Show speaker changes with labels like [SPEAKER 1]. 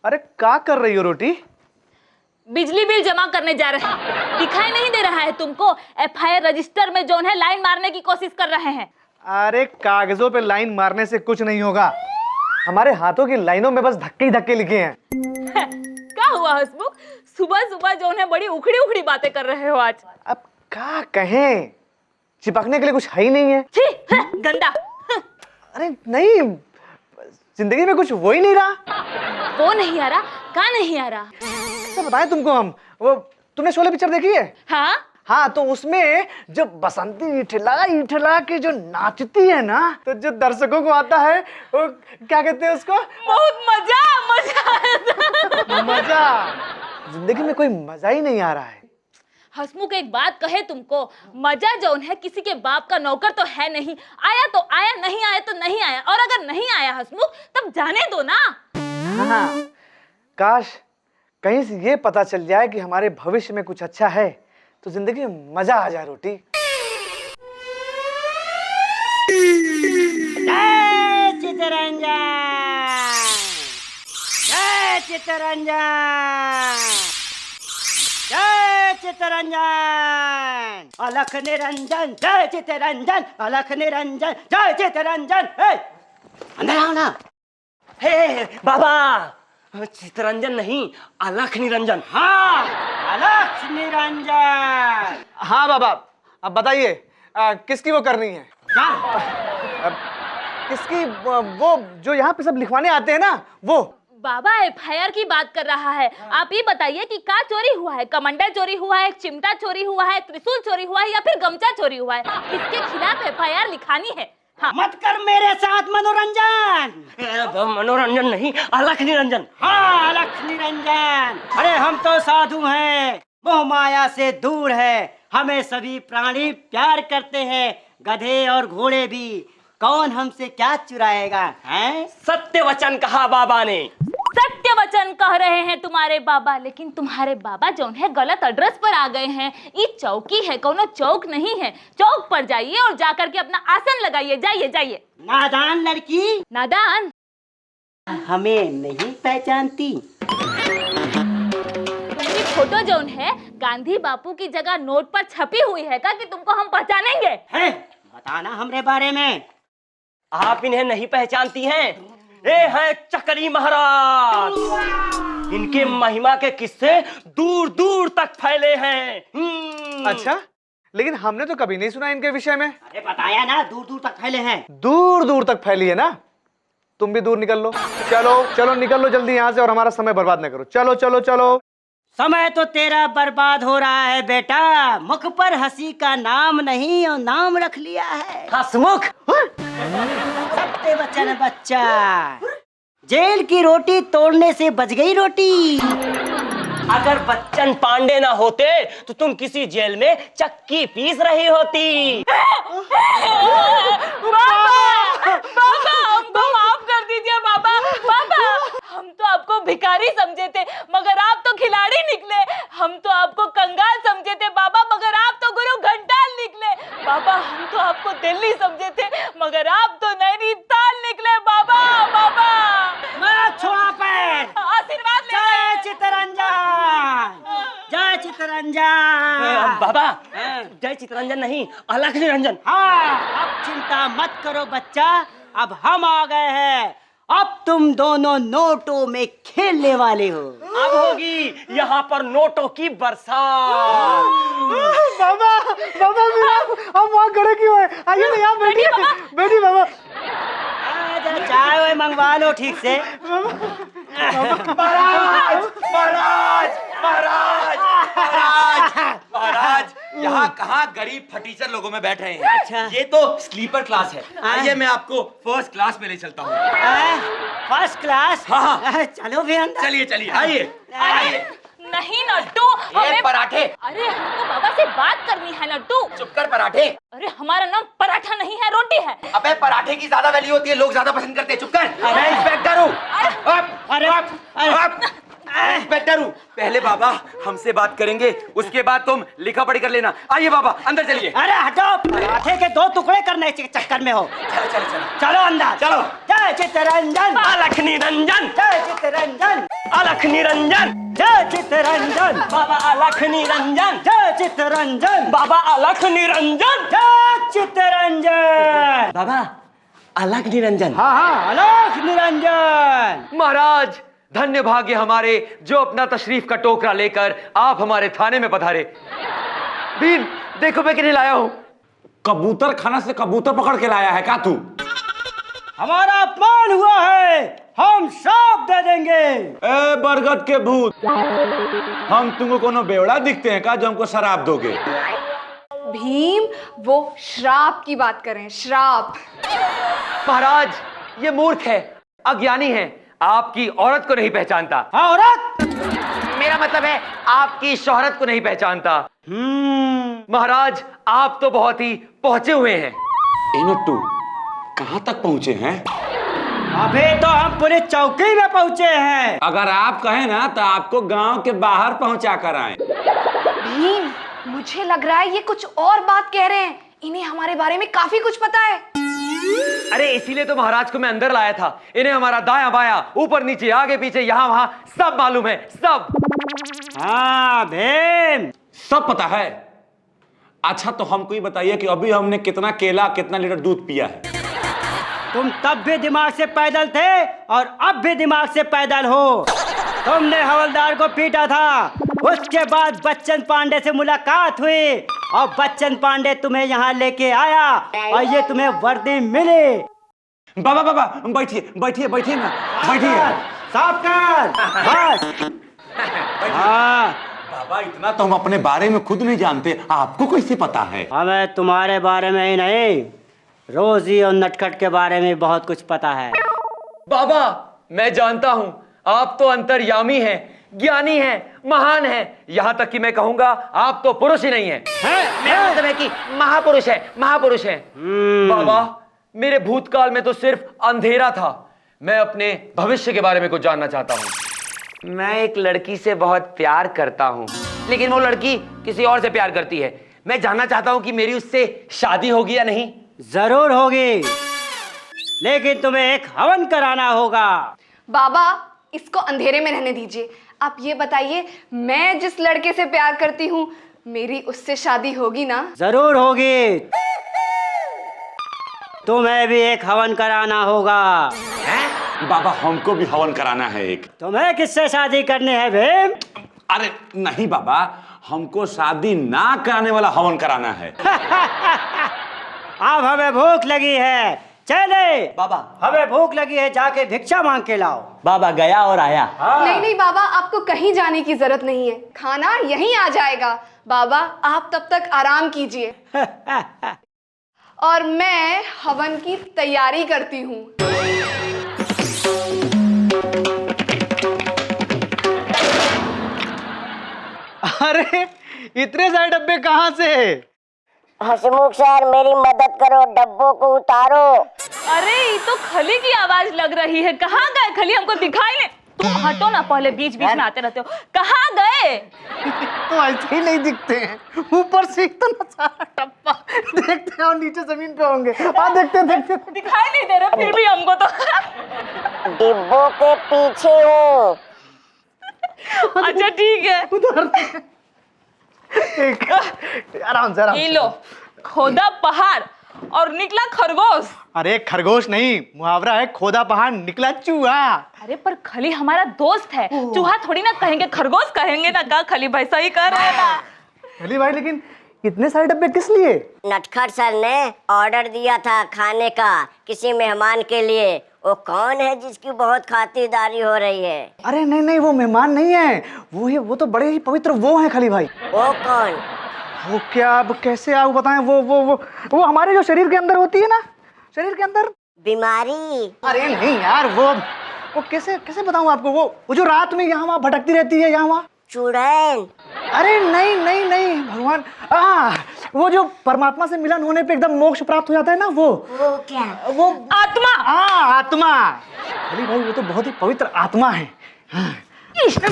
[SPEAKER 1] अरे क्या कर रही हो रोटी?
[SPEAKER 2] बिजली बिल जमा करने जा रहे हैं। दिखाई नहीं दे रहा है तुमको? एफआईआर रजिस्टर में जो है लाइन मारने की कोशिश कर रहे हैं।
[SPEAKER 1] अरे कागजों पे लाइन मारने से कुछ नहीं होगा, हमारे हाथों की लाइनों में बस धक्के ही धक्के लिखे हैं।
[SPEAKER 2] क्या हुआ हसमुख, सुबह सुबह जो है बड़ी उखड़ी उखड़ी बातें कर रहे हो आज।
[SPEAKER 1] अब क्या कहें, चिपकने के लिए कुछ है ही नहीं है।
[SPEAKER 2] छी, गंदा।
[SPEAKER 1] अरे नहीं, जिंदगी में कुछ हो ही नहीं रहा।
[SPEAKER 2] वो नहीं आ रहा? कहाँ नहीं आ रहा?
[SPEAKER 1] तो बताएं तुमको हम, वो तुमने शोले पिक्चर देखी है?
[SPEAKER 2] हाँ
[SPEAKER 1] हाँ, तो उसमें जब बसंती इठला के जो नाचती है ना, तो जो दर्शकों को आता है वो क्या कहते हैं उसको?
[SPEAKER 2] बहुत मजा
[SPEAKER 1] मजा। जिंदगी में कोई मजा ही नहीं आ रहा है।
[SPEAKER 2] हसमुख एक बात कहे तुमको, मजा जौन है किसी के बाप का नौकर तो है नहीं। आया तो आया, नहीं आया तो नहीं आया। और अगर नहीं आया हसमुख तब जाने दो ना।
[SPEAKER 1] हाँ, काश कहीं से ये पता चल जाए कि हमारे भविष्य में कुछ अच्छा है तो जिंदगी में मजा आ जाए। रोटी।
[SPEAKER 3] जय चित्तरंजन, जय चित्तरंजन, जय चित्तरंजन, अलख निरंजन, जय चित्तरंजन, अलख निरंजन, जय चित्तरंजन। अंदर आओ ना।
[SPEAKER 4] हे बाबा, चित्तरंजन नहीं, अलख निरंजन।
[SPEAKER 3] हाँ, अलख निरंजन।
[SPEAKER 1] हाँ बाबा, अब बताइए किसकी वो करनी है?
[SPEAKER 3] क्या?
[SPEAKER 1] किसकी? वो जो यहाँ पे सब लिखवाने आते हैं ना, वो।
[SPEAKER 2] बाबा एफआईआर की बात कर रहा है। आप ये बताइए कि क्या चोरी हुआ है? कमंडल चोरी हुआ है, चिमटा चोरी हुआ है, त्रिशूल चोरी हुआ है या फिर गमछा चोरी हुआ है? किसके खिलाफ एफआईआर लिखानी है? हाँ।
[SPEAKER 3] मत कर मेरे साथ मनोरंजन।
[SPEAKER 4] मनोरंजन नहीं, अलख निरंजन।
[SPEAKER 3] हाँ, अलख निरंजन। अरे हम तो साधु हैं, मोह माया से दूर है, हमें सभी प्राणी प्यार करते हैं, गधे और घोड़े भी। कौन हमसे क्या चुराएगा? हैं?
[SPEAKER 4] सत्य वचन कहा बाबा ने।
[SPEAKER 2] सत्य वचन कह रहे हैं तुम्हारे बाबा, लेकिन तुम्हारे बाबा जो है गलत एड्रेस पर आ गए हैं। ये चौकी है, कोनो चौक नहीं है। चौक पर जाइए और जाकर के अपना आसन लगाइए। जाइए जाइए।
[SPEAKER 3] नादान लड़की,
[SPEAKER 2] नादान?
[SPEAKER 3] हमें नहीं पहचानती?
[SPEAKER 2] तुम्हारी फोटो जो है गांधी बापू की जगह नोट पर छपी हुई है क्या कि तुमको हम पहचानेंगे?
[SPEAKER 3] है? बताना हमरे बारे में।
[SPEAKER 4] आप इन्हें नहीं पहचानती हैं? ये हैं चकरी महाराज। इनके महिमा के किस्से दूर दूर तक फैले हैं।
[SPEAKER 1] अच्छा, लेकिन हमने तो कभी नहीं सुना इनके विषय में।
[SPEAKER 3] अरे बताया ना, दूर दूर तक फैले हैं।
[SPEAKER 1] दूर दूर तक फैली है ना? तुम भी दूर निकल लो। चलो चलो निकल लो जल्दी यहाँ से, और हमारा समय बर्बाद न करो। चलो चलो चलो।
[SPEAKER 3] समय तो तेरा बर्बाद हो रहा है बेटा। मुख पर हंसी का नाम नहीं और नाम रख लिया है
[SPEAKER 4] हसमुख।
[SPEAKER 3] सत्य वचन बच्चा। जेल की रोटी तोड़ने से बच गई रोटी।
[SPEAKER 4] अगर बच्चन पांडे ना होते तो तुम किसी जेल में चक्की पीस रही होती।
[SPEAKER 2] बाबा हमको माफ कर दीजिए बाबा। बाबा हम तो आपको भिखारी समझे थे मगर आप तो खिलाड़ी निकले। हम तो आपको कंगाल समझे थे बाबा मगर आप तो गुरु घंटाल निकले। बाबा हम तो आपको दिल्ली समझे थे मगर आप तो नैनीताल निकले बाबा। बाबा
[SPEAKER 3] मत छुआ पैर।
[SPEAKER 2] आशीर्वाद ले।
[SPEAKER 3] जय चित्तरंजन, जय चित्तरंजन।
[SPEAKER 4] बाबा, जय चित्तरंजन नहीं, अलख निरंजन।
[SPEAKER 3] हाँ, अब चिंता मत करो बच्चा, अब हम आ गए हैं। अब तुम दोनों नोटों में खेलने वाले हो।
[SPEAKER 4] अब होगी यहाँ पर नोटों की बरसात।
[SPEAKER 1] बाबा बाबा हम वहाँ खड़े क्यों हैं? आइए ना यहाँ बैठिए। बैठिए बाबा।
[SPEAKER 3] चाय वाय मंगवा लो ठीक से।
[SPEAKER 5] महाराज महाराज महाराज महाराज महाराज, यहाँ कहाँ गरीब फटीचर लोगों में बैठ रहे हैं।
[SPEAKER 3] अच्छा।
[SPEAKER 5] ये तो स्लीपर क्लास है। आइए मैं आपको फर्स्ट क्लास में ले चलता हूँ।
[SPEAKER 3] First class?
[SPEAKER 5] हाँ।
[SPEAKER 3] चलो भी अंदर।
[SPEAKER 5] चलिए चलिए आइए आइए।
[SPEAKER 2] नहीं नट्टू, हमें
[SPEAKER 5] पराठे।
[SPEAKER 2] अरे हमको बाबा से बात करनी है नट्टू।
[SPEAKER 5] चुप कर पराठे।
[SPEAKER 2] अरे हमारा नाम पराठा नहीं है, रोटी है।
[SPEAKER 5] अबे पराठे की ज्यादा वैल्यू होती है, लोग ज्यादा पसंद करते हैं। चुप कर। मैं इंस्पेक्टर हूँ।
[SPEAKER 3] अरे
[SPEAKER 5] इंस्पेक्टर हूँ। पहले बाबा हमसे बात करेंगे, उसके बाद तुम लिखा पढ़ी कर लेना। आइए बाबा अंदर चलिए।
[SPEAKER 3] अरे हटो, पराठे के 2 टुकड़े करने के चक्कर में हो।
[SPEAKER 5] चलो चलो चलो
[SPEAKER 3] चलो अंदर
[SPEAKER 5] चलो।
[SPEAKER 3] जय चित्तरंजन,
[SPEAKER 4] अलख निरंजन,
[SPEAKER 3] जय चित्तरंजन,
[SPEAKER 4] अलख निरंजन,
[SPEAKER 3] जय चित्तरंजन,
[SPEAKER 4] बाबा अलख निरंजन,
[SPEAKER 3] जय चित्तरंजन,
[SPEAKER 4] बाबा अलख निरंजन,
[SPEAKER 3] जय चित्तरंजन।
[SPEAKER 4] बाबा अलख निरंजन।
[SPEAKER 3] हाँ हाँ, अलख निरंजन।
[SPEAKER 6] महाराज धन्य भाग्य हमारे जो अपना तशरीफ का टोकरा लेकर आप हमारे थाने में पधारे। भीम देखो मैं किन्हें लाया हूं।
[SPEAKER 7] कबूतर खाना से कबूतर पकड़ के लाया है का तू?
[SPEAKER 3] हमारा अपमान हुआ है, हम श्राप दे देंगे।
[SPEAKER 7] ए बरगद के भूत, हम तुमको कोनो बेवड़ा दिखते हैं का जो हमको शराब दोगे?
[SPEAKER 8] भीम, वो श्राप की बात करें, श्राप।
[SPEAKER 6] महाराज ये मूर्ख है, अज्ञानी है, आपकी औरत को नहीं पहचानता।
[SPEAKER 3] औरत?
[SPEAKER 6] मेरा मतलब है आपकी शोहरत को नहीं पहचानता। महाराज आप तो बहुत ही पहुंचे हुए हैं।
[SPEAKER 7] ए नट्टू, कहाँ तक पहुंचे हैं?
[SPEAKER 3] अभी तो हम पूरी चौकी में पहुंचे हैं।
[SPEAKER 7] अगर आप कहें ना तो आपको गांव के बाहर पहुंचा कर आए।
[SPEAKER 8] भीम, मुझे लग रहा है ये कुछ और बात कह रहे हैं। इन्हें हमारे बारे में काफी कुछ पता है।
[SPEAKER 6] अरे इसीलिए तो महाराज को मैं अंदर लाया था। इन्हें हमारा दायां बायां, ऊपर नीचे, आगे पीछे, यहाँ वहां सब मालूम है, सब।
[SPEAKER 3] हाँ भीम,
[SPEAKER 7] सब पता है। अच्छा तो हमको ये बताइए कि अभी हमने कितना केला, कितना लीटर दूध पिया है?
[SPEAKER 3] तुम तब भी दिमाग से पैदल थे और अब भी दिमाग से पैदल हो। तुमने हवलदार को पीटा था, उसके बाद बच्चन पांडे से मुलाकात हुई और बच्चन पांडे तुम्हें यहाँ लेके आया और ये तुम्हें वर्दी मिली।
[SPEAKER 7] बाबा बाबा बैठिए बैठिए बैठिए ना, बैठिए।
[SPEAKER 3] साफ कर बस। हाँ,
[SPEAKER 7] बाबा इतना तो हम अपने बारे में खुद नहीं जानते, आपको कैसे पता है?
[SPEAKER 3] हमें तुम्हारे बारे में ही नहीं, रोजी और नटखट के बारे में बहुत कुछ पता है।
[SPEAKER 6] बाबा मैं जानता हूं आप तो अंतर्यामी हैं, ज्ञानी हैं, महान हैं, यहां तक कि मैं कहूंगा आप तो पुरुष ही नहीं हैं। मेरा मतलब है कि महापुरुष है, महापुरुष हैं। बाबा मेरे भूतकाल में तो सिर्फ अंधेरा था, मैं अपने भविष्य के बारे में कुछ जानना चाहता हूं। मैं एक लड़की से बहुत प्यार करता हूं, लेकिन वो लड़की किसी और से प्यार करती है। मैं जानना चाहता हूं कि मेरी उससे शादी होगी या नहीं।
[SPEAKER 3] जरूर होगी, लेकिन तुम्हें एक हवन कराना होगा।
[SPEAKER 8] बाबा, इसको अंधेरे में रहने दीजिए। आप ये बताइए, मैं जिस लड़के से प्यार करती हूँ, मेरी उससे शादी होगी ना?
[SPEAKER 3] जरूर होगी। तुम्हें भी एक हवन कराना होगा।
[SPEAKER 7] बाबा हमको भी हवन कराना है एक।
[SPEAKER 3] तुम्हें किससे शादी करनी है भीम?
[SPEAKER 7] अरे नहीं बाबा, हमको शादी ना कराने वाला हवन कराना है।
[SPEAKER 3] अब हमें भूख लगी है, चले।
[SPEAKER 4] बाबा
[SPEAKER 3] हमें भूख लगी है, जाके भिक्षा मांग के लाओ।
[SPEAKER 4] बाबा गया और आया।
[SPEAKER 8] नहीं नहीं बाबा, आपको कहीं जाने की जरूरत नहीं है, खाना यहीं आ जाएगा। बाबा आप तब तक आराम कीजिए और मैं हवन की तैयारी करती हूँ।
[SPEAKER 1] अरे इतने सारे डब्बे कहाँ से?
[SPEAKER 9] हसमुख सर मेरी मदद करो, डब्बों को उतारो।
[SPEAKER 2] अरे ये तो खली की आवाज लग रही है। कहाँ गए खली? हमको दिखाई नहीं। तुम हटो ना, पहले बीच बीच में आते रहते हो। कहाँ गए?
[SPEAKER 1] तो ऐसे ही नहीं दिखते हैं, ऊपर से इतना सारा डब्बा देखते हैं और नीचे जमीन पे होंगे। देखते देखते
[SPEAKER 2] दिखाई नहीं दे रहे फिर भी हमको तो।
[SPEAKER 9] डिब्बों के पीछे हूँ।
[SPEAKER 2] अच्छा ठीक है,
[SPEAKER 1] आराम से
[SPEAKER 2] ये लो, खोदा पहाड़ और निकला खरगोश।
[SPEAKER 1] अरे खरगोश नहीं, मुहावरा है, खोदा पहाड़ निकला चूहा।
[SPEAKER 2] अरे पर खली हमारा दोस्त है, चूहा थोड़ी ना कहेंगे, खरगोश कहेंगे ना। का खली भाई सही कर रहे हैं ना?
[SPEAKER 1] खली भाई लेकिन इतने सारे डब्बे किस लिए?
[SPEAKER 9] नटखट सर ने ऑर्डर दिया था खाने का किसी मेहमान के लिए। वो कौन है जिसकी बहुत खातिरदारी हो रही है?
[SPEAKER 1] अरे नहीं नहीं, वो मेहमान नहीं है, वो तो बड़े ही पवित्र वो हैं खली भाई।
[SPEAKER 9] वो कौन?
[SPEAKER 1] वो क्या, अब कैसे आप बताएं? वो हमारे जो शरीर के अंदर होती है ना, शरीर के अंदर
[SPEAKER 9] बीमारी।
[SPEAKER 1] अरे नहीं यार, वो कैसे बताऊं आपको? वो जो रात में यहाँ वहाँ भटकती रहती है, यहाँ वहाँ।
[SPEAKER 9] चुड़ैल?
[SPEAKER 1] अरे नहीं नहीं नहीं भगवान, वो जो परमात्मा से मिलन होने पे एकदम मोक्ष प्राप्त हो जाता है ना, वो
[SPEAKER 9] क्या?
[SPEAKER 1] वो
[SPEAKER 2] आत्मा।
[SPEAKER 1] आत्मा। अली भाई वो तो बहुत ही पवित्र आत्मा है। कृष्ण